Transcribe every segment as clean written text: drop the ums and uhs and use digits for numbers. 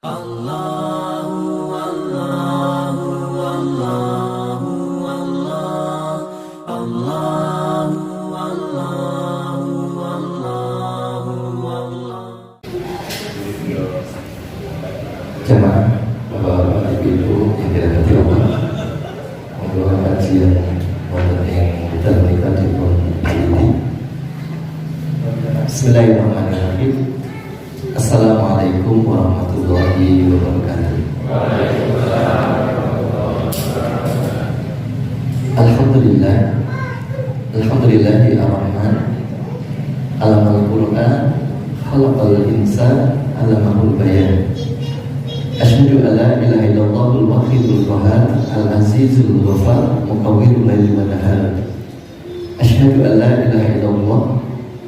Jemaah, Bapak Ibu yang dirahmati Allah, monggo kajian wonten ing wekdal menika dipun wiwiti. Bismillahirrahmanirrahim. Assalamualaikum warahmatullahi wabarakatuh. Alhamdulillah, alhamdulillahi ar-Rahman, alamal Qur'an, khalaqal insan, alamahul bayan. Asyhadu an la ilaha illallahul wahidul qahhar al-azizul ghaffar muqawwirul laili wan nahar. Asyhadu an la ilaha illallah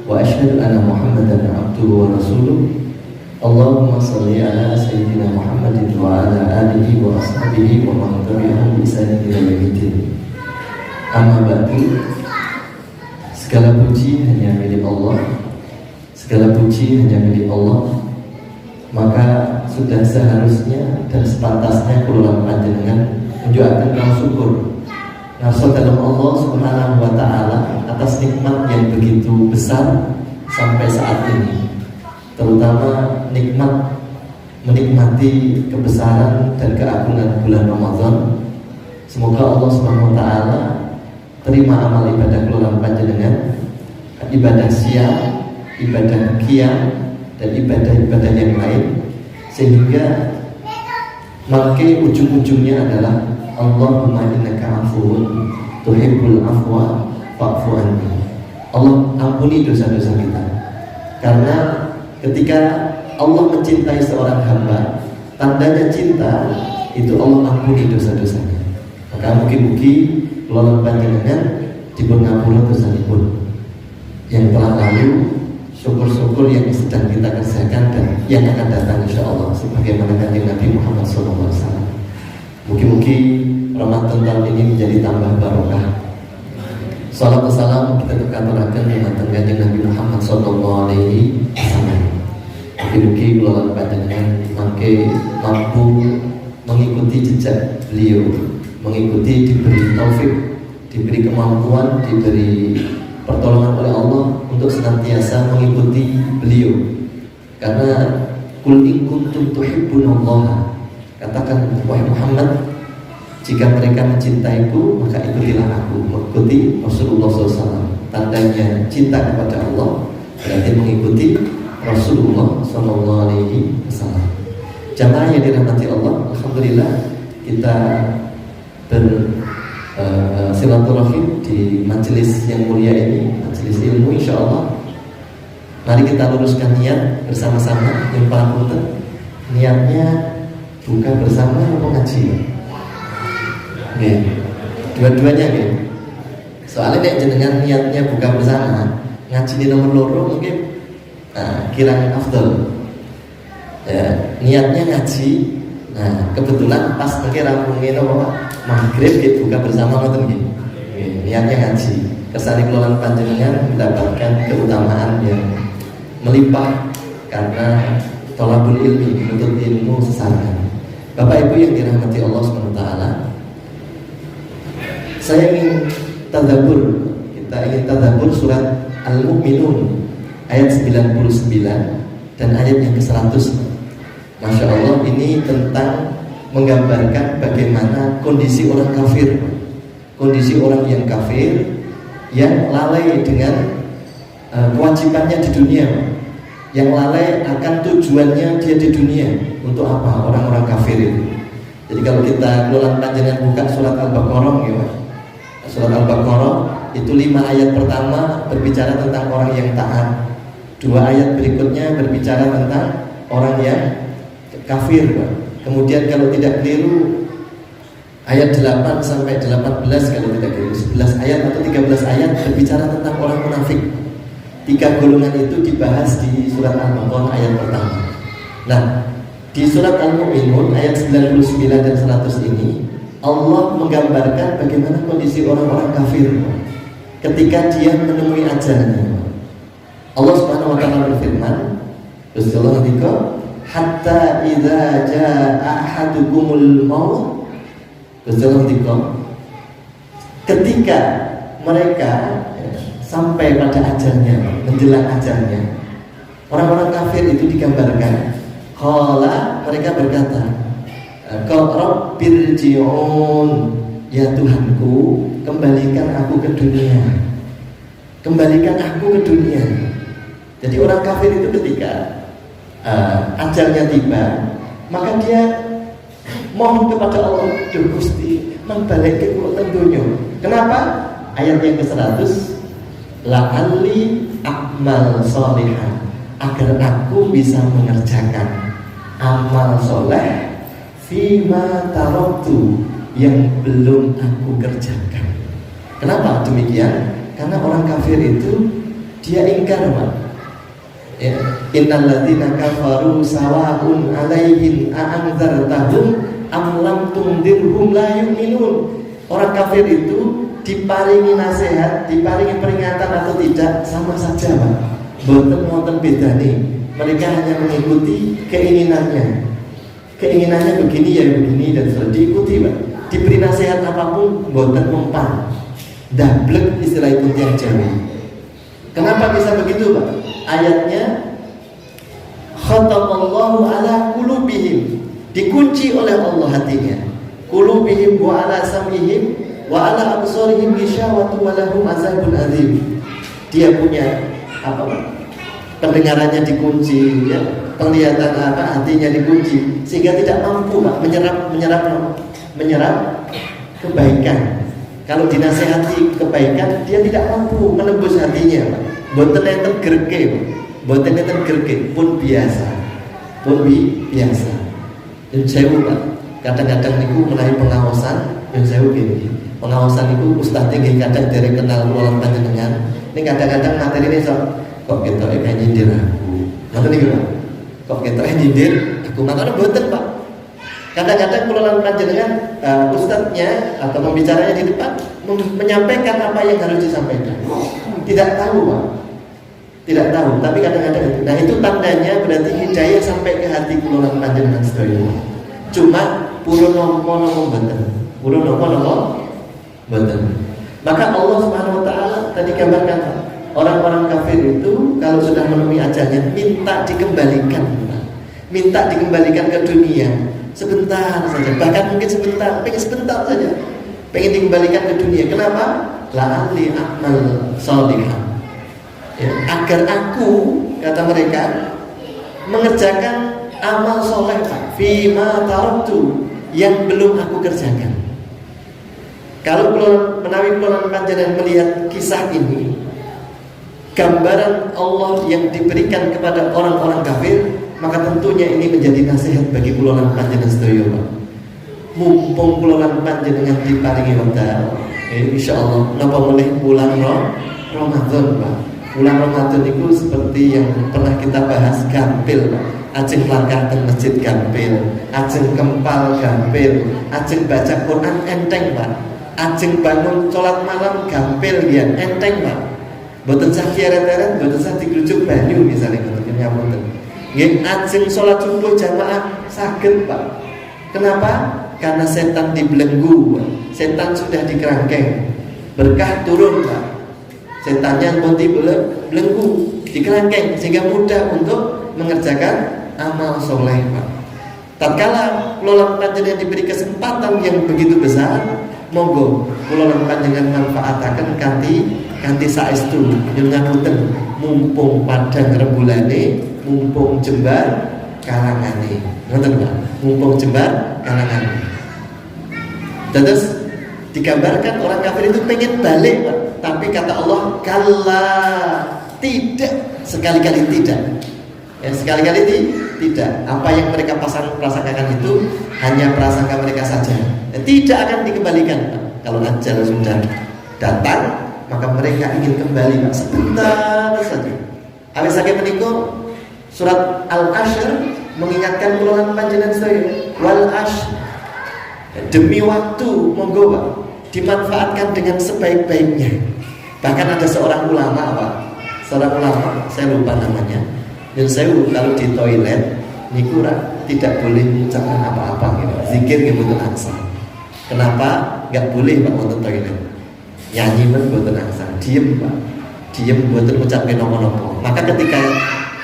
wa asyhadu anna Muhammadan abduhu wa rasuluh. Allahumma shalli ala sayyidina Muhammadin wa ala alihi wa ashabihi wa man tabi'ahum bi ihsan ila yaumil. Amma ba'du. Segala puji hanya milik Allah. Segala puji hanya milik Allah. Maka sudah seharusnya dan sepantasnya kula panjenengan menunjukkan rasa syukur nafsu dalam Allah Subhanahu wa taala atas nikmat yang begitu besar sampai saat ini, terutama nikmat menikmati kebesaran dan keagungan bulan Ramadan. Semoga Allah Subhanahu wa taala terima amal ibadah kula panjenengan, ibadah siang, ibadah qiyam, dan ibadah-ibadah yang lain, sehingga makai ujung-ujungnya adalah Allahumma innaka afuwun tuhibbul afwa fa'fu anni. Allah ampuni dosa-dosa kita. Karena ketika Allah mencintai seorang hamba, tandanya cinta itu Allah ampuni dosa-dosanya. Maka mugi-mugi kula panjenengan dipun ngapura dosanipun yang telah lalu, syukur-syukur yang sedang kita kerjakan dan yang akan datang insyaallah sebagaimana kanjeng Nabi Muhammad SAW. Mugi-mugi Ramadan tahun ini menjadi tambah barokah. Salam dan salam kita aturaken dumateng kanjeng Nabi Muhammad SAW. Mugi-mugi kula panjenengan mangke mampu mengikuti jejak beliau, mengikuti, diberi taufik, diberi kemampuan, diberi pertolongan oleh Allah untuk senantiasa mengikuti beliau. Karena kul in kuntum tuhibbunallaha, katakan wahai Muhammad, jika mereka mencintaiku maka ikutilah aku, mengikuti Rasulullah SAW. Tandanya cinta kepada Allah berarti mengikuti Rasulullah SAW. Jamaah yang dirahmati Allah, alhamdulillah kita silaturahim di majelis yang mulia ini, majelis ilmu insyaallah. Mari kita luruskan niat bersama-sama. Yang paling penting niatnya buka bersama atau ngaji. Oke. Dua-duanya ya. Soalnya nek jenengan niatnya buka bersama, ngaji di nomor loro mungkin kira afdal. Ya, niatnya ngaji. Nah, kebetulan pas mungkin rampung ngene apa maghrib kita buka bersama ngoten nggih. Niatnya ngaji. Kesane kula panjenengan mendapatkan keutamaan yang melimpah karena thalabul ilmi, menuntut ilmu sesaran. Bapak Ibu yang dirahmati Allah Subhanahu wa taala, saya ingin tadabbur. Kita ingin tadabbur surat Al-Mu'minun ayat 99 dan ayat yang ke-100. Masya Allah, ini tentang menggambarkan bagaimana kondisi orang kafir, kondisi orang yang kafir yang lalai dengan kewajibannya di dunia, yang lalai akan tujuannya dia di dunia. Untuk apa orang-orang kafir itu? Jadi kalau kita keluar panjenengan buka surat Al-Baqarah ya, surat Al-Baqarah itu 5 ayat pertama berbicara tentang orang yang taat, 2 ayat berikutnya berbicara tentang orang yang kafir. Kemudian kalau tidak keliru ayat 8 sampai 18, kalau tidak keliru 11 ayat atau 13 ayat berbicara tentang orang munafik. 3 golongan itu dibahas di surat Al-Baqarah ayat pertama. Nah, di surat Al-Mu'minun ayat 99 dan 100 ini Allah menggambarkan bagaimana kondisi orang-orang kafir ketika dia menemui ajalnya. Allah Subhanahu wa taala berfirman, Rasulullah ketika hatta idza jaa ahadukumul maut. Ketika mereka sampai pada ajalnya, menjelang ajalnya, orang-orang kafir itu digambarkan. Qala, mereka berkata, Rabbirji'un, ya Tuhanku, kembalikan aku ke dunia. Kembalikan aku ke dunia. Jadi orang kafir itu ketika ajalnya tiba, maka dia mohon kepada Allah, duh Gusti, membalike kula tentunya. Kenapa? Ayat yang ke-100, la'alli a'mal sholihan, agar aku bisa mengerjakan amal soleh fima taraktu, yang belum aku kerjakan. Kenapa demikian? Karena orang kafir itu dia ingkar, Pak. Ya, innal ladzina kafaru sawa'un 'alaihim a'anzartahum am lam tundirhum la yu'minun. Orang kafir itu diparingi nasihat, diparingi peringatan atau tidak, sama saja, Pak. Boten wonten bedane. Mereka hanya mengikuti keinginannya. Keinginannya begini ya begini, dan sudah diikuti, Pak. Diberi nasihat apapun boten mempan. Dablek istilah itu yang Jawa. Kenapa bisa begitu, Pak? Ayatnya khatamallahu ala qulubihim, dikunci oleh Allah hatinya. Qulubihim wa ala sam'ihim wa ala absarihim ghishawatu wa lahum azabun adzim. Dia punya apa, Pak? Pendengarannya dikunci, ya. Penglihatan hatinya dikunci, sehingga tidak mampu, Pak, menyerap kebaikan. Kalau dinasehati kebaikan, dia tidak mampu menembus hatinya, Pak. Boten enten gerke, Pak. Boten enten gerke, pun biasa. Biasa. Yang saya, Pak, kadang-kadang niku menawi pengawasan, yang saya gini. Pengawasan itu ustaz tinggi kadang dari kenal kula panjenengan. Ini kadang-kadang materi ini kok kita nyindir aku. Ngoten niku, Pak. Kok kita nyindir aku, makanya boten, Pak. Kadang-kadang kula panjenengan ustadznya atau pembicaranya di depan menyampaikan apa yang harus disampaikan. Tidak tahu, Pak. Tidak tahu, tapi kadang-kadang itu. Nah, itu tandanya berarti hidayah sampai ke hati kula panjenengan sedaya. Cuma purun nopo boten. Maka Allah Subhanahu wa taala tadi gambarkan, orang-orang kafir itu kalau sudah menemui ajalnya minta dikembalikan, minta dikembalikan ke dunia sebentar saja, bahkan mungkin sebentar saja, pengen dikembalikan ke dunia. Kenapa? La'alli a'mal sholihan, ya, agar aku, kata mereka, mengerjakan amal soleh, fima taraktu, yang belum aku kerjakan. Kalau menawi kula panjenengan melihat kisah ini, gambaran Allah yang diberikan kepada orang-orang kafir, maka tentunya ini menjadi nasihat bagi kula panjenengan sedaya, Pak. Mumpung kula panjenengan diparingi wekdal, insyaallah napa meneh bulan Ramadan, Pak. Bulan Ramadan itu seperti yang pernah kita bahas, gampil, Pak. Ajeng langkah teng masjid gampil, ajeng kempal gampil, ajeng baca Quran enteng, Pak. Ajeng bangun sholat malam gampil ya, enteng, Pak. Boten sah kiaret-kiaret, boten sah digrujuk banyu misalnya ngoten nyamunten. Nggih, ajeng sholat subuh jamaah saged, Pak. Kenapa? Karena setan dibelenggu, Pak. Setan sudah dikerangkeng. Berkah turun, Pak. Setannya pun dibelenggu, dikerangkeng, sehingga mudah untuk mengerjakan amal soleh, Pak. Tatkala kula panjenengan diberi kesempatan yang begitu besar, monggo kula panjenengan manfaataken kanthi saestu yen ngapunten, mumpung padang rembolane, mumpung jembar kalangane. Ngoten, Pak. Mumpung jembar kalangane. Terus digambarkan orang kafir itu pengen balik, Pak. Tapi kata Allah, kalla, tidak, sekali-kali tidak. Ya, sekali-kali tidak. Apa yang mereka prasangkakan itu hanya prasangka mereka saja. Tidak akan dikembalikan, Pak. Kalau ajal sudah datang, maka mereka ingin kembali, Pak, sebentar saja. Awis saking menika surat Al-Ashr mengingatkan kula panjenengan sedaya, wal ashr, demi waktu, monggo, Pak, dimanfaatkan dengan sebaik-baiknya. Bahkan ada seorang ulama, Pak, saya lupa namanya. Dan saya kalau di toilet niku tidak boleh mengucapkan apa-apa gitu. Zikir nggih mboten angsal. Kenapa nggak boleh Pak wonten toilet? Nyanyi men mboten angsal. Diem Pak. Diem mboten ngucapke napa-napa. Maka ketika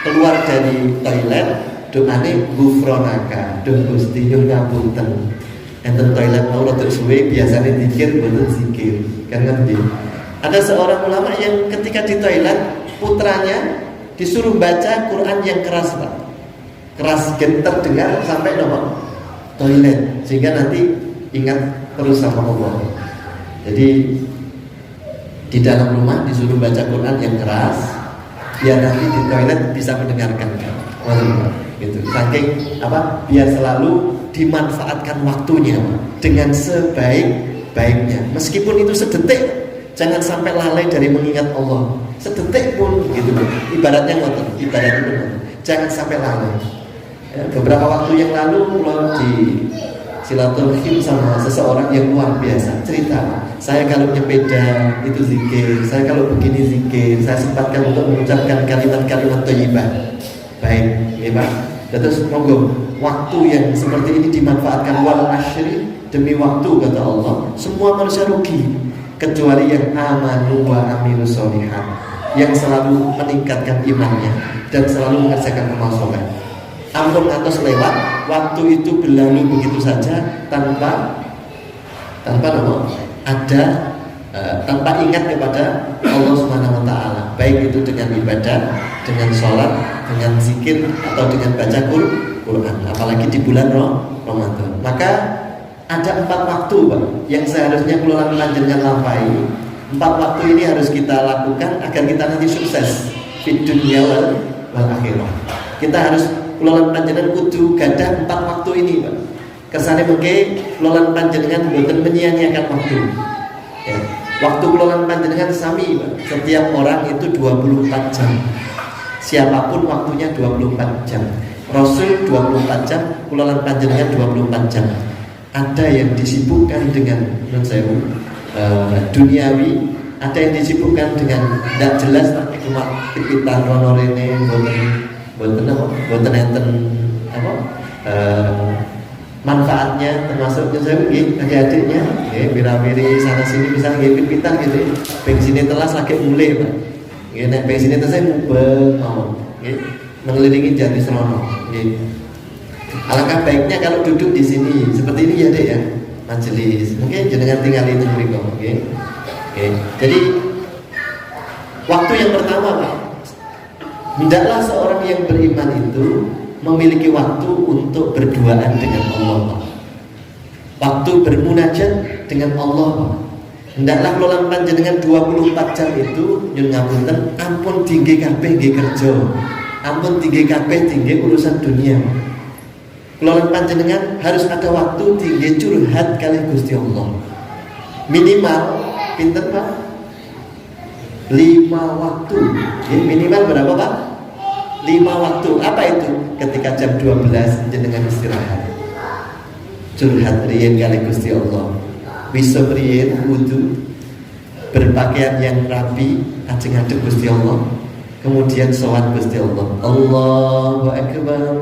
keluar dari toilet doane ghufranaka, duh Gusti nyuwun ngapunten. Enten toilet mau rada suwe biasanya zikir mboten zikir. Kan ngerti? Ada seorang ulama yang ketika di toilet putranya disuruh baca Quran yang keras Pak. Keras terdengar sampai nomor toilet sehingga nanti ingat terus sama Allah. Jadi di dalam rumah disuruh baca Quran yang keras biar nanti di toilet bisa mendengarkan. Gitu. Saking apa? Biar selalu dimanfaatkan waktunya dengan sebaik-baiknya. Meskipun itu sedetik, jangan sampai lalai dari mengingat Allah. Sedetik pun gitu. Ibaratnya ngoten, ibaratnya benar. Jangan sampai lalai. Ya, beberapa waktu yang lalu pulang di silaturahim sama seseorang yang luar biasa, cerita saya kalau nyepeda itu zikir, saya kalau begini zikir, saya sempatkan untuk mengucapkan kalimat-kalimat thayyibah. Baik, ya Pak. Terus monggo waktu yang seperti ini dimanfaatkan wal asyri, demi waktu kata Allah semua manusia rugi kecuali yang amanu wa amilus sholihat, yang selalu meningkatkan imannya dan selalu mengerjakan amal soleh. Ampun atas lewat, waktu itu berlalu begitu saja tanpa tanpa ingat kepada Allah Subhanahu wa taala, baik itu dengan ibadah, dengan sholat, dengan zikir atau dengan baca Quran, apalagi di bulan Ramadan. Maka ada 4 waktu Pak yang seharusnya kula panjenengan lampahi. 4 waktu ini harus kita lakukan agar kita nanti sukses di dunia wal akhirah. Kita harus kula panjenengan kudu gadah 4 waktu ini Pak. Kersane mengke kula panjenengan mboten menyia-nyiakan waktu. Ya. Waktu kula panjenengan sami Pak. Setiap orang itu 24 jam. Siapapun waktunya 24 jam. Rasul 24 jam, kula panjenengan 24 jam. Ada yang disibukkan dengan duniawi, ada yang disibukkan dengan tidak jelas tapi cuma pipitan rono rene boten enten apa manfaatnya, termasuk saya adik-adiknya bira-biri sana sini bisa pipitan gitu, bensinnya telas lagi mulai Pak. Nek bensinnya telas saya mubeng mau mengelilingi jati serono. Alangkah baiknya kalau duduk di sini seperti ini ya Dek ya, majelis. Mungkin jenengan tinggal itu mriko, nggih. Jadi waktu yang pertama Pak, hendaklah seorang yang beriman itu memiliki waktu untuk berduaan dengan Allah Pak. Waktu bermunajat dengan Allah Pak. Hendaklah kula panjenengan 24 jam itu nyun ngapunten ampun tinggi kabeh nggih kerja. Ampun tinggi kabeh tinggi urusan dunia. Kula panjenengan harus ada waktu tinggi curhat kali Gusti Allah. Minimal pinten Pak? 5 waktu. Minimal berapa Pak? 5 waktu. Apa itu? Ketika jam 12 jenengan istirahat. Curhat riyen kali Gusti Allah. Bisa riyen wudu, berpakaian yang rapi, ajeng ngadep Gusti Allah. Kemudian sholat Gusti Allah. Allahu akbar.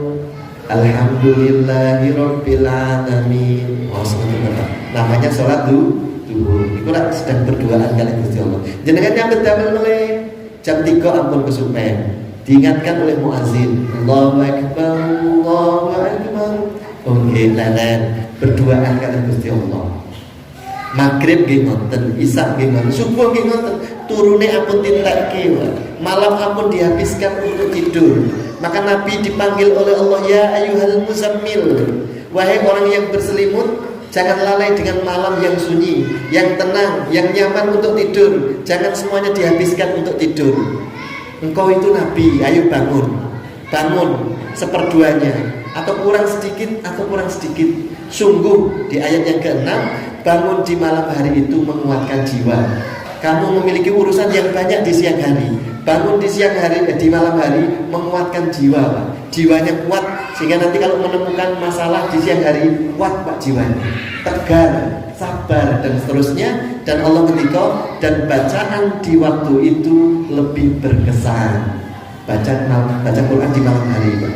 Alhamdulillahi rabbil alamin. Namanya sholat duhur. Iku lak sedang berduaan kali Gusti Allah. Jenengan nyambut damel meleh jam 3 ampun kesupen. Diingatkan oleh muazin, Allahu akbar, Allahu akbar. Oke, lalan berduaan kali Gusti Allah. Maghrib nggih ngoten, isya nggih ngoten, subuh nggih ngoten. Turune ampun tintekke, malam ampun dihabiskan untuk tidur. Maka Nabi dipanggil oleh Allah, ya ayyuhal muzammil, wahai orang yang berselimut, jangan lalai dengan malam yang sunyi, yang tenang, yang nyaman untuk tidur. Jangan semuanya dihabiskan untuk tidur. Engkau itu Nabi, ayo bangun. Bangun seperduanya, atau kurang sedikit, atau kurang sedikit. Sungguh di ayat yang ke-6, bangun di malam hari itu menguatkan jiwa. Kamu memiliki urusan yang banyak di siang hari. Bangun di siang hari, di malam hari menguatkan jiwa Pak. Jiwanya kuat sehingga nanti kalau menemukan masalah di siang hari kuat Pak jiwanya, tegar, sabar dan seterusnya. Dan Allah ketika dan bacaan di waktu itu lebih berkesan. Baca Quran di malam hari Pak.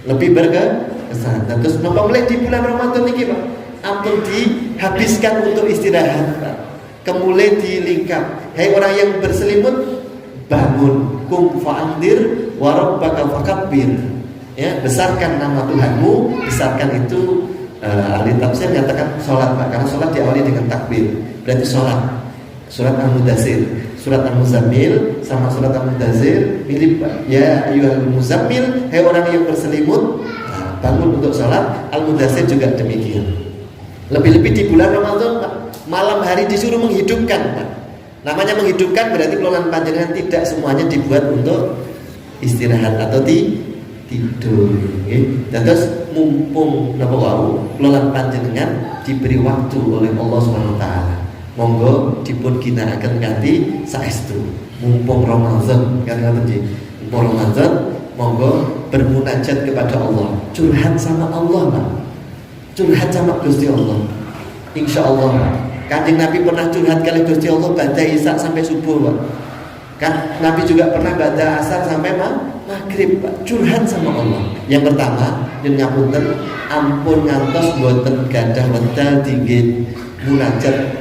lebih berkesan. Terus napa mulai di bulan Ramadan ini Pak, ampun dihabiskan untuk istirahat Pak. Kemudian dilingkap, hai orang yang berselimut, bangun, kum fa'andir wa rabbaka fakabbir. Ya, besarkan nama Tuhanmu. Besarkan itu ahli tafsir nyatakan sholat Pak, karena sholat diawali dengan takbir, berarti sholat. Surat Al-Mudaththir, surat Al-Muzammil sama surat Al-Mudaththir mirip Pak. Ya ayyuhal muzammil, hai orang yang berselimut, bangun untuk sholat. Al-Mudaththir juga demikian. Lebih-lebih di bulan Ramadan Pak, malam hari disuruh menghidupkan Pak. Namanya menghidupkan berarti kelolaan panjenengan tidak semuanya dibuat untuk istirahat atau tidur. Dan terus mumpung napa wau kelolaan panjenengan diberi waktu oleh Allah SWT, monggo dipun ginakaken kanthi saestu. Mumpung Ramadan kan ngoten nggih. Mumpung Ramadan monggo bermunajat kepada Allah, curhat sama Allah Pak. Curhat sama Gusti Allah. Insyaallah Pak. Kanjeng Nabi pernah curhat kali Gusti Allah pada Isya sampai subuh Pak. Kan Nabi juga pernah baca asar sampai maghrib Pak. Curhat sama Allah. Yang pertama, yen ngapunten ampun ngantos boten gadah wedal tinggi munajat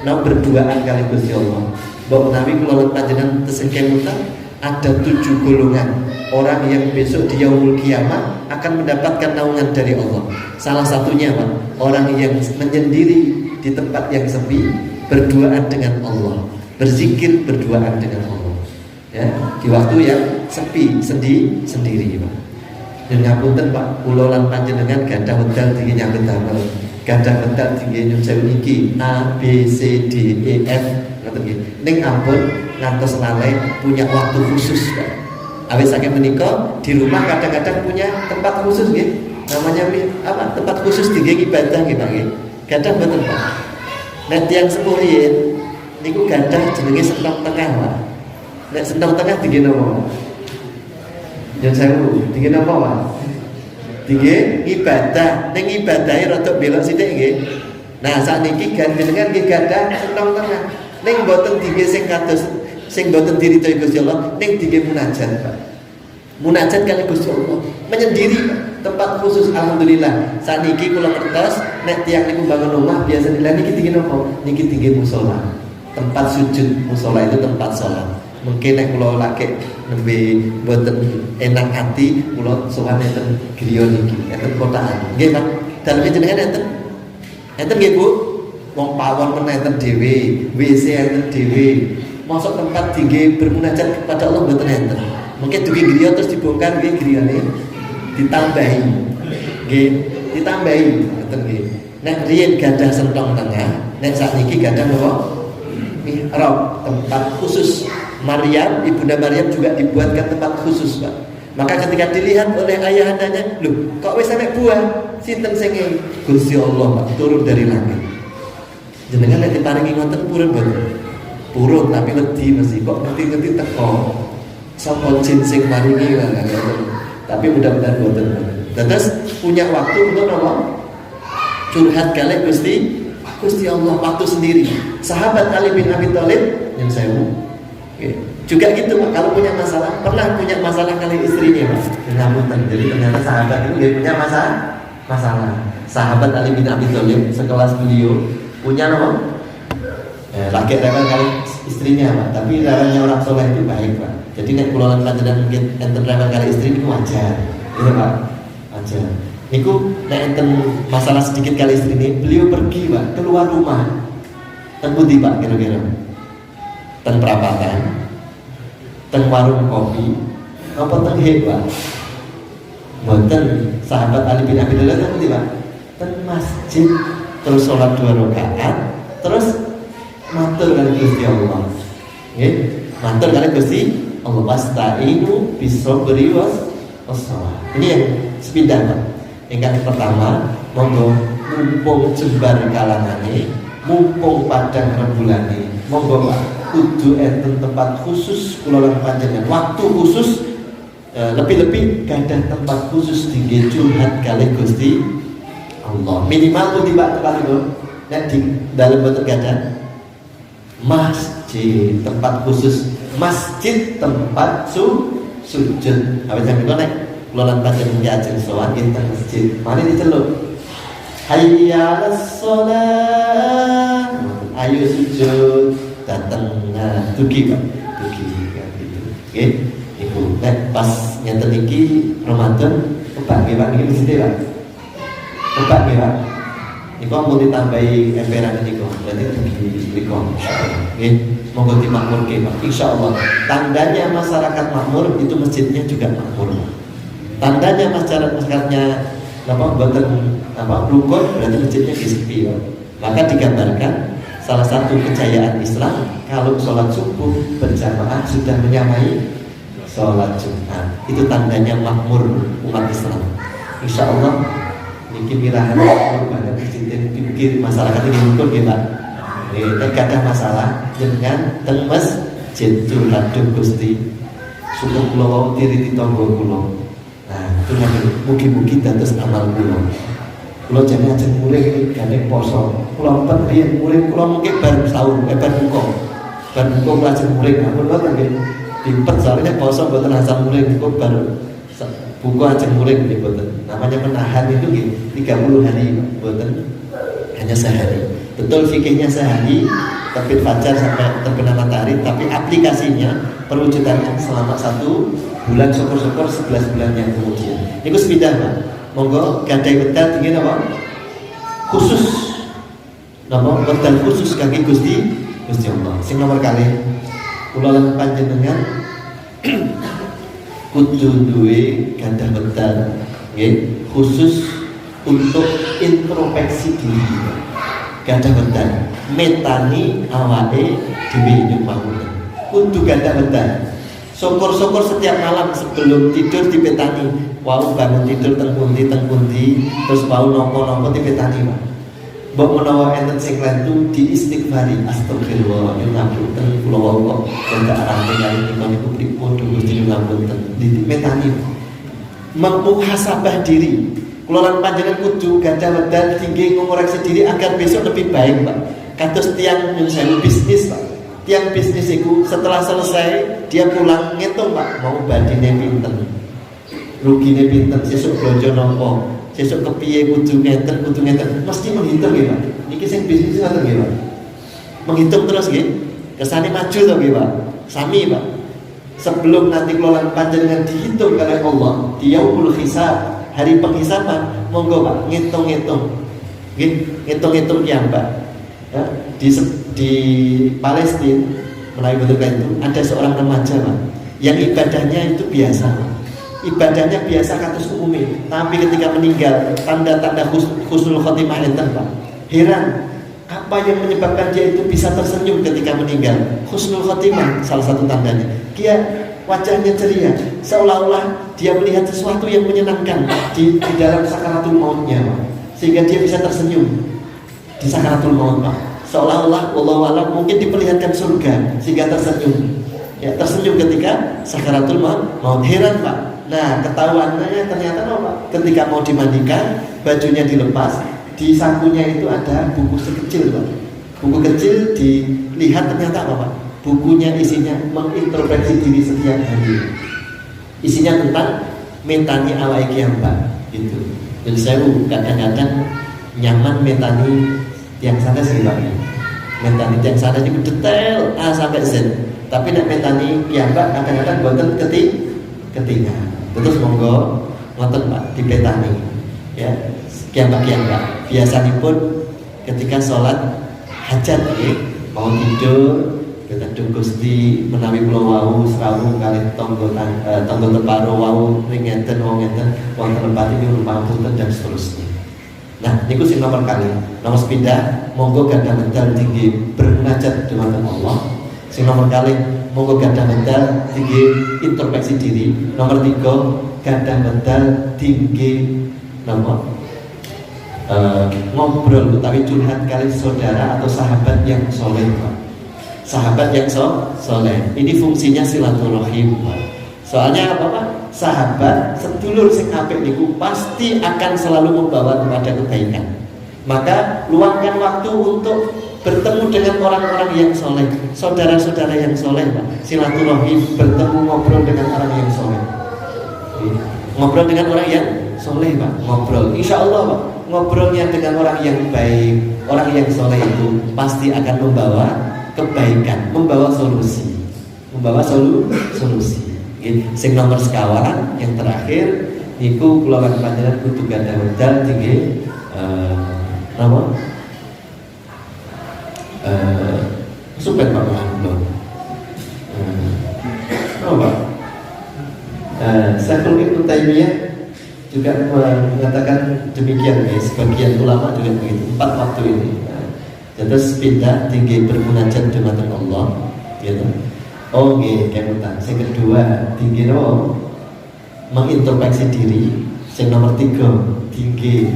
berduaan kali Gusti Allah. Mbok Nabi kula panjenengan tesih kemutan ada 7 golongan orang yang besok di yaumul kiamah akan mendapatkan naungan dari Allah. Salah satunya Pak, orang yang menyendiri di tempat yang sepi, berduaan dengan Allah, berzikir berduaan dengan Allah. Ya, di waktu yang sepi, sendiri Pak. Dan ngapunten Pak, kula lan panjenengan gadah wedal tinggi nyambut damel. Gadah wedal tinggi nyun sewu niki A B C D E F ngoten nggih. Ning ampun ngantos lalai punya waktu khusus Pak. Awis saking menika di rumah kadang-kadang punya tempat khusus nggih. Namanya apa? Tempat khusus tinggi ibadah nggih Pak nggih. Gadah mboten Pak. Nek tiyang sepuh riyin niku gadah jenenge sentong tengah Pak. Nek sentong tengah tinggi napa? Nyun sewu, tinggi napa Pak? Tinggi ibadah. Ning ibadahe rada belok sithik nggih. Nah, sakniki jenengan nggih gadah sentong tengah. Ning mboten tinggi sing kados sing mboten diridhoi Gusti Allah, ning tinggi munajat Pak. Munajat kali Gusti Allah, menyendiri Pak. Tempat khusus alhamdulillah. Saniki kula kertas nek tiyang niku bangun rumah biasa nilai niki tinggi napa? Niki tinggi musala. Tempat sujud musala itu tempat salat. Mungkin nek kula lagi nembe mboten enak hati kula sowan enten griya niki, enten kotaan. Nggih Pak. Dalem jenengan enten. Enten nggih Bu. Wong pawon men enten dhewe, WC enten dhewe. Masuk tempat tinggi bermunajat kepada Allah mboten enten. Mungkin dugi griya terus dibongkar nggih griyane. Ditambahi nggih, ditambahi ngoten nggih. Nek riyen gadah sentong tengah, nek sakniki gadah napa? Mihrab, tempat khusus. Maryam, ibunda Maryam juga dibuatkan tempat khusus Pak. Maka ketika dilihat oleh ayahandanya, loh kok wis sampe buah? Sinten sing Gusti Allah Pak turun dari langit. Jenengan nek diparingi ngoten purun mboten? Purun tapi wedi mesti kok ngerti-ngerti teko. Sapa jin sing maringi ngoten. Tapi mudah-mudahan boten. Dan terus punya waktu untuk apa? Curhat kali Gusti Allah waktu sendiri. Sahabat Ali bin Abi Thalib yang sewu. Juga gitu Pak, kalau punya masalah, pernah punya masalah kali istrinya Pak. Ngapunten. Jadi ternyata sahabat itu dia punya masalah. Sahabat Ali bin Abi Thalib sekelas beliau punya apa? Laki rewel kali istrinya Pak. Tapi rewelnya orang soleh itu baik Pak. Jadi nek kula lan panjenengan mungkin enten rewel kali istri niku wajar. Gitu Pak. Wajar. Niku nek enten masalah sedikit kali istri ini, beliau pergi Pak, keluar rumah. Ten pundi Pak kira-kira? Ten perapatan. Ten warung kopi. Apa ten Pak? Mboten sahabat Ali bin Abi Thalib ten pundi Pak? Ten masjid terus sholat 2 rakaat, terus matur kali Gusti Allah. Nggih, matur kali Gusti Allah, wasta'inu bis-sabri was-shalah. Ini yang sepindah Pak. Yang pertama, monggo mumpung jembar kalangane, mumpung padang rembulanane. Monggo Pak, kudu enten tempat khusus kula lan panjenengan. Waktu khusus lebih-lebih gadah tempat khusus tinggi curhat kali Gusti Allah. Minimal pun tiba tempat itu. Nek di dalam boten gadah masjid tempat khusus, masjid tempat sujud. Apa yang itu nek kula lan panjenengan diajeng sowan ing masjid. Mari diceluk. Hayya 'alas shalah. Ayo sujud, datang dugi Pak. Dugi kan gitu. Nggih. Iku nek pas ngeten iki Ramadan kebak nggih Pak niki mesti Pak. Kebak nggih Pak. Niku mau ditambahi emperan niku. Berarti dugi niku insyaallah. Nggih. Monggo dimakmurke Pak. Insyaallah. Tandanya masyarakat makmur itu masjidnya juga makmur. Tandanya masyarakatnya boten rukun berarti masjidnya sepi Pak. Maka digambarkan salah satu kejayaan Islam kalau sholat subuh berjamaah sudah menyamai sholat Jumat. Itu tandanya makmur umat Islam. Insya Allah niki mirahan makmur pada masjid pikir masyarakat ini rukun ya Pak. Tidak ada masalah dengan teng masjid haduh Gusti subuh kula wau tiri tangga kula. Nah, itu nanti mugi-mugi dados amal kula. Kula jane ajeng mulih gandeng poso. Kula empet riyen mulih kula mungkin bar sahur, bar buka. Bar buka kula ajeng mulih ampun kok nggih. Dimpet soalnya poso mboten asam mulih kok bar buka ajeng mulih nggih mboten. Namanya menahan itu nggih 30 hari mboten hanya sehari. Betul fikihnya sehari terbit fajar sampai terbenam matahari, tapi aplikasinya perwujudannya selama 1 bulan, syukur-syukur 11 bulan yang kemudian. Niku sepindah Pak. Monggo gadai wedal dingin apa? Khusus. Napa wedal khusus kangge Gusti Allah. Sing nomor kali kula lan panjenengan kudu duwe gadah wedal nggih khusus untuk introspeksi diri. Gadah wedal metani awake dhewe nyumpang. Kudu gadah wedal. Syukur-syukur setiap malam sebelum tidur dipetani. Wau bangun tidur teng pundi, terus wau nopo-nopo dipetani Pak. Mbok menawa enten sing klentu diistighfari astagfirullah nyuwun ngapunten kula wau kok enggak arane kali niku pripun Gusti nyuwun ngapunten dipetani. Muhasabah diri. Kula lan panjenengan kudu gadah wedal tinggi ngoreksi diri agar besok lebih baik Pak. Kados tiyang nyun sewu bisnis Pak. Tiang bisnis itu setelah selesai dia pulang ngitung Pak mau badine pinten, rugine pinten, sesuk belanja nopo, sesuk kepiye kudu ngeten, mesti menghitung ya Pak. Niki sing bisnis ngoten nggih Pak. Menghitung terus nggih. Kesane maju to nggih Pak. Sami Pak. Sebelum nanti kelolaan panjenengan dihitung oleh Allah, di yaumul hisab, hari penghisaban, monggo Pak ngitung-ngitung. Nggih, ngitung-ngitung ya Pak. Ya, di Palestina melalui bentuk itu ada seorang remaja Pak, yang ibadahnya itu biasa Pak. Ibadahnya biasa kados umum, tapi ketika meninggal tanda-tanda husnul khotimah enten Pak. Heran, apa yang menyebabkan dia itu bisa tersenyum ketika meninggal? Husnul khotimah salah satu tandanya. Dia wajahnya ceria, seolah-olah dia melihat sesuatu yang menyenangkan di dalam sakaratul mautnya Pak. Sehingga dia bisa tersenyum di sakaratul maut Pak. Seolah-olah wallahu a'lam mungkin diperlihatkan surga sehingga tersenyum. Ya, tersenyum ketika sakaratul maut. Heran Pak. Nah, ketahuannya ternyata Pak, ketika mau dimandikan, bajunya dilepas, di sakunya itu ada buku sekecil Pak. Buku kecil dilihat ternyata apa Pak? Bukunya isinya mengintrospeksi diri setiap hari. Isinya tentang metani awake Pak. Gitu. Dan saya kadang-kadang nyaman metani yang sana sih Pak. Mentani yang sana itu detail A sampai Z. Tapi nek mentani piyambak kadang-kadang boten ketingan. Terus monggo ngoten Pak dipetani. Ya, piyambak. Biasanipun ketika sholat hajat nggih, mau tidur kita Gusti menawi kula wau srawung kalih tangga teparo wau ring ngenten wonten pati nyuwun pangapunten dan seterusnya. Nah, niku sing nomor kali. Nomor sepindah, monggo gadah medal tinggi bermunajat dengan Allah. Sing nomor kali, monggo gadah medal tinggi introspeksi diri. Nomor 3, gadah medal tinggi ngobrol utawi curhat kali saudara atau sahabat yang soleh Pak. Sahabat yang soleh. Ini fungsinya silaturahim Pak. Soalnya apa Pak? Sahabat, sedulur sing apik niku pasti akan selalu membawa kepada kebaikan. Maka luangkan waktu untuk bertemu dengan orang-orang yang soleh, saudara-saudara yang soleh Pak. Silaturahim, bertemu ngobrol dengan orang yang soleh. Ngobrol dengan orang yang soleh Pak. Ngobrol, insya Allah Pak, ngobrolnya dengan orang yang baik, orang yang soleh itu pasti akan membawa kebaikan, membawa solusi, solusi. Sing nomor sekawan yang terakhir niku kula lan panjenengan kudu gadah wedal tinggi apa? Super Pak Mahmud. Apa? Syekhul Ibnu Taimiyah juga mengatakan demikian ya, sebagian ulama juga begitu. 4 waktu ini. Terus pindah tinggi bermunajat dengan Allah, gitu. Oh nggih, kemutan. Yang kedua, tinggi mengintrospeksi diri. Yang nomor 3, tinggi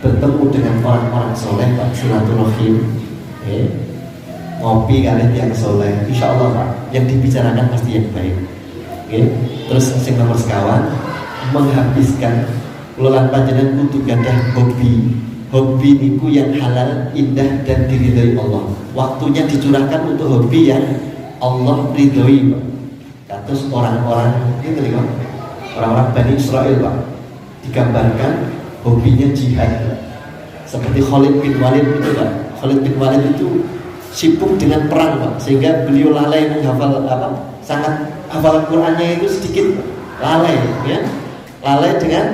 bertemu dengan orang-orang soleh, Pak, silaturahim. Ngopi kalian yang soleh, insya Allah Pak, yang dibicarakan pasti yang baik. Terus yang nomor sekawan, menghabiskan kelolaan panjenengan kudu gadah hobi niku yang halal, indah dan diridhoi Allah. Waktunya dicurahkan untuk hobi yang Allah ridhoi Pak. Terus orang-orang ini Pak, orang-orang Bani Israel Pak, digambarkan hobinya jihad. Seperti Khalid bin Walid itu Pak. Khalid bin Walid itu sibuk dengan perang Pak, sehingga beliau lalai menghafal sangat hafalan Qur'annya itu sedikit Pak. Lalai dengan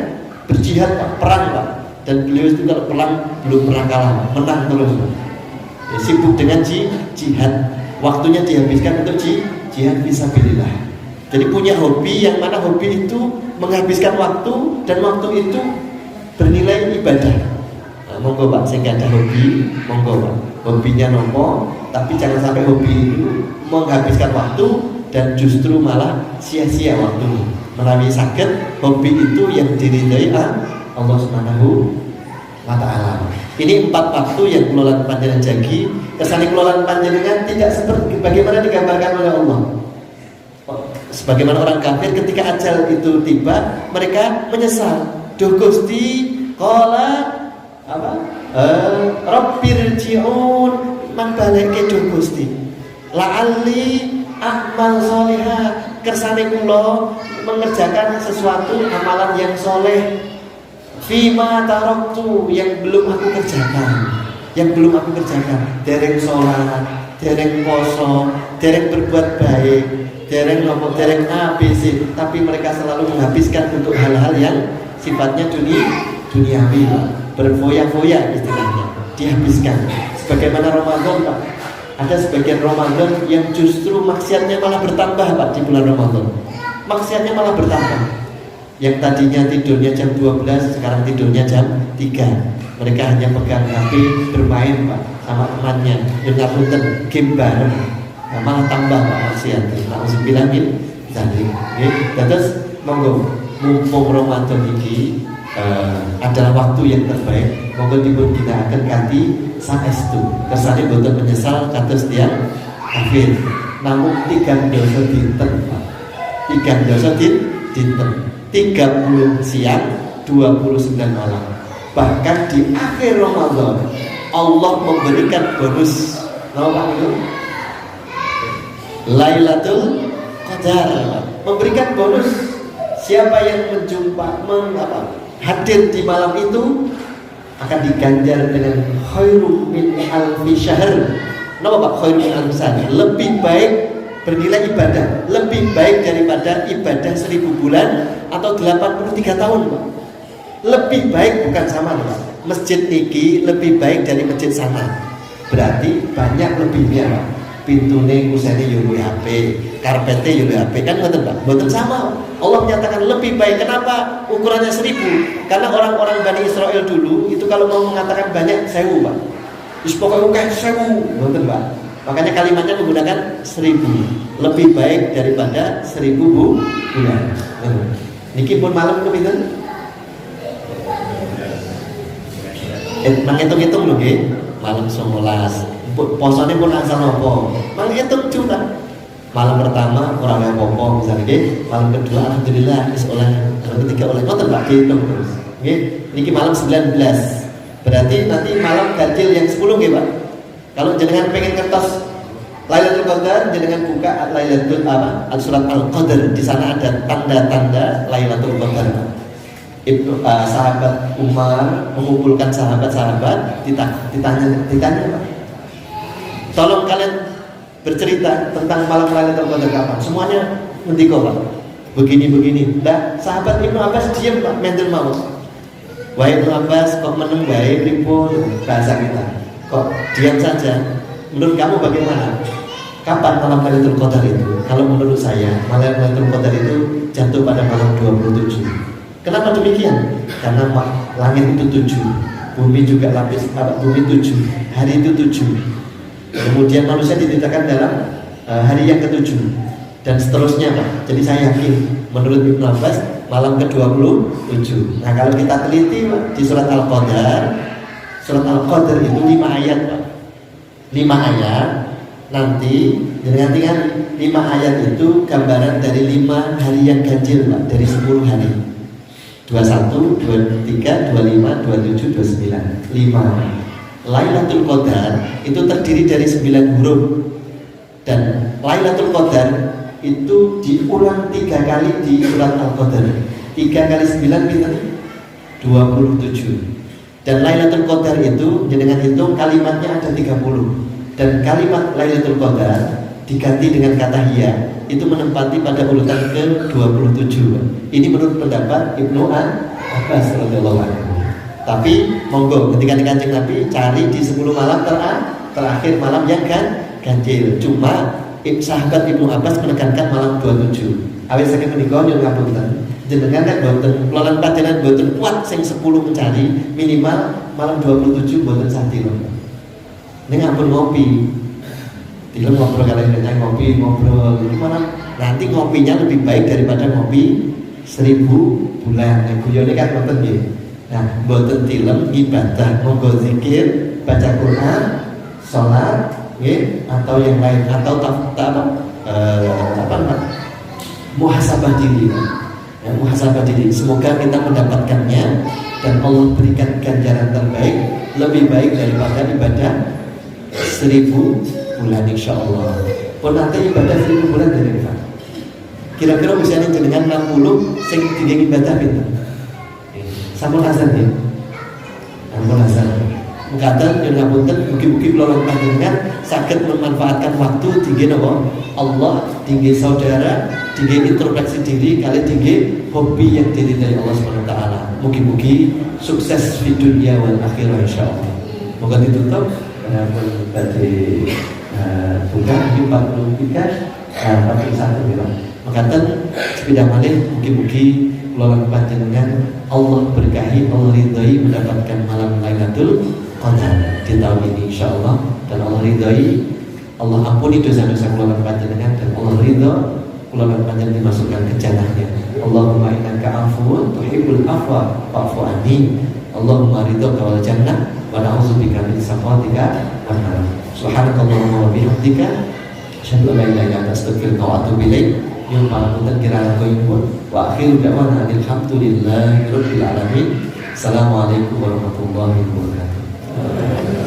berjihad Pak, perang Pak. Dan beliau itu kalau perang belum pernah kalah, menang terus Pak. Sibuk dengan jihad, waktunya dihabiskan untuk jihad fisabilillah. Jadi punya hobi yang mana hobi itu menghabiskan waktu dan waktu itu bernilai ibadah. Monggo Pak, saya nggak ada hobi, monggo Pak. Hobinya nopo, tapi jangan sampai hobi itu menghabiskan waktu dan justru malah sia-sia waktu. Melalui sakit hobi itu yang diridhai Allah Subhanahu wa Ta'ala. Ini 4 waktu yang kelolaan panjenengan jagi. Kesan kelolaan panjenengan tidak seperti bagaimana digambarkan oleh Allah. Sebagaimana orang kafir ketika ajal itu tiba, mereka menyesal. Duh Gusti, qala apa? Rabbirji'un, man baleke duh Gusti. La'alli a'mal sholihah, kersane kula mengerjakan sesuatu amalan yang soleh. Fima taraktu, yang belum aku kerjakan. Dereng sholat, dereng poso, dereng berbuat baik, dereng ABC, tapi mereka selalu menghabiskan untuk hal-hal yang sifatnya duniawi, berfoya-foya istilahnya, dihabiskan. Sebagaimana Ramadan Pak, ada sebagian Ramadan yang justru maksiatnya malah bertambah Pak di bulan Ramadan. Maksiatnya malah bertambah. Yang tadinya tidurnya jam 12, sekarang tidurnya jam 3. Mereka hanya pegang HP, bermain Pak sama temannya, dengar nonton game bareng. Malah tambah Pak maksiatnya. Nauzubillah min dzalik. Terus monggo mumpung Ramadan ini adalah waktu yang terbaik, monggo dipun ginakaken kanthi saestu. Kersane boten menyesal kados tiyang kafir. Namun 3 dosa dinten Pak. 3 dosa dinten. 30 siang, 29 malam. Bahkan di akhir Ramadan Allah memberikan bonus. Apa itu? Lailatul Qadar. Memberikan bonus. Siapa yang hadir di malam itu akan diganjar dengan khairum min alfi syahr. Napa Pak khairum min alfi syahr? Lebih baik bernilai ibadah, lebih baik daripada ibadah 1000 bulan atau 83 tahun Pak. Lebih baik, bukan sama Pak. Masjid niki lebih baik dari masjid sana. Berarti banyak lebihnya Pak. Pintune kusene yo HP, karpete yo HP, kan ngoten Pak. Mboten sama. Allah menyatakan lebih baik. Kenapa ukurannya 1000? Karena orang-orang Bani Israel dulu itu kalau mau mengatakan banyak 1000 Pak. Wis pokoke akeh 1000, ngoten Pak. Makanya kalimatnya menggunakan 1000. Lebih baik daripada 1000 bulan. Niki pun malam kepinten. Nang hitung-hitung lho nggih. Malam 11. Posone pun asal nopo. Mang hitung curang. Malam pertama orang yang popo misalnya nggih. Malam kedua alhamdulillah wis oleh. Malam ketiga oleh. Ngoten Pak dihitung terus. Nggih. Niki malam 19. Berarti nanti malam ganjil yang 10 nggih Pak. Kalau jenengan pengen kertas Lailatul Qadar jenengan buka Lailatul surat Al-Qadar, di sana ada tanda-tanda Lailatul Qadar. Sahabat Umar mengumpulkan sahabat-sahabat, ditanya Pak, tolong kalian bercerita tentang malam Lailatul Qadar kapan? Semuanya mendiko Pak, begini. Nah, sahabat Ibnu Abbas diam Pak, mendel mau. Wahai Ibnu Abbas, kok meneng bae pripun bahasa kita? Kok diam saja? Menurut kamu bagaimana? Kapan malam Lailatul Qadar itu? Kalau menurut saya, malam Lailatul Qadar itu jatuh pada malam 27. Kenapa demikian? Karena langit itu 7, bumi juga lapis bumi 7, hari itu 7. Kemudian manusia ditetapkan dalam hari yang ke-7 dan seterusnya Pak. Jadi saya yakin menurut Ibnu Abbas malam ke-27. Nah, kalau kita teliti Pak, di surat Al-Qadar, surat Al-Qadar itu 5 ayat Pak. 5 ayat. Nanti dengan 5 ayat itu gambaran dari 5 hari yang ganjil Pak, dari 10 hari. 21, 23, 25, 27, 29. 5. Lailatul Qadar itu terdiri dari 9 huruf. Dan Lailatul Qadar itu diulang 3 kali di surat Al-Qadar. 3 kali 9 kita 27. Dan Lailatul Qadar itu dengan hitung kalimatnya ada 30. Dan kalimat Lailatul Qadar diganti dengan kata hiya, itu menempati pada urutan ke-27. Ini menurut pendapat Ibnu Abbas radhiyallahu anhu. Tapi monggo ketika Kanjeng Nabi cari di 10 malam terakhir malam yang ganjil. Cuma sahabat Ibnu Abbas menekankan malam 27. Awis saking menika nyuwun ngapunten. Jenengan kan boten kula lan panjenengan boten kuat sing 10 mencari, minimal malam 27 boten sati lho. Ning ampun ngopi. Dilem ngobrol kalian dengan ngobrol gimana? Nanti ngopinya lebih baik daripada ngopi 1000 bulan. Nah, guyone kan ngoten nggih. Nah, boten tilem ibadah, monggo zikir, baca Quran, salat, nggih, atau yang lain atau muhasabah diri. Ya, muhasabah diri. Semoga kita mendapatkannya dan Allah berikan ganjaran terbaik lebih baik daripada ibadah 1000 bulan insyaallah. Pun nanti ibadah 1000 bulan dari Pak. Kira-kira misalnya jenengan 60 sing dienging ibadah pinten? Sampun azan ya. Sampun azan. Mengatakan yang ngapunten mugi-mugi kula lan panjenengan saged memanfaatkan waktu tinggi napa? Allah, tinggi saudara, tinggi introspeksi diri, kali tinggi hobi yang diridai Allah Subhanahu wa taala. Mugi-mugi sukses di dunia wal akhirah insyaallah. Moga ditutup tadi bukan di 43 41 gitu. Mengatakan sepeda malih mugi-mugi kula lan panjenengan Allah berkahi, Allah ridhai mendapatkan malam Lailatul Qadar di tahun ini insyaallah, dan Allah ridhai, Allah ampuni dosa-dosa kula lan panjenengan, dan Allah ridha kula lan panjenengan dimasukkan ke jannahnya. Allahumma innaka afuwun tuhibbul afwa fa'fu anni. Allahumma ridhaka wal jannah wa na'udzubika min sakhatika annar. Subhanakallahumma wa bihamdika asyhadu an la ilaha illa anta astaghfiruka wa atubu ilaik. Yang pangapunten kirang koyipun wa akhiru da'wana alhamdulillahi rabbil alamin. Assalamualaikum warahmatullahi wabarakatuh.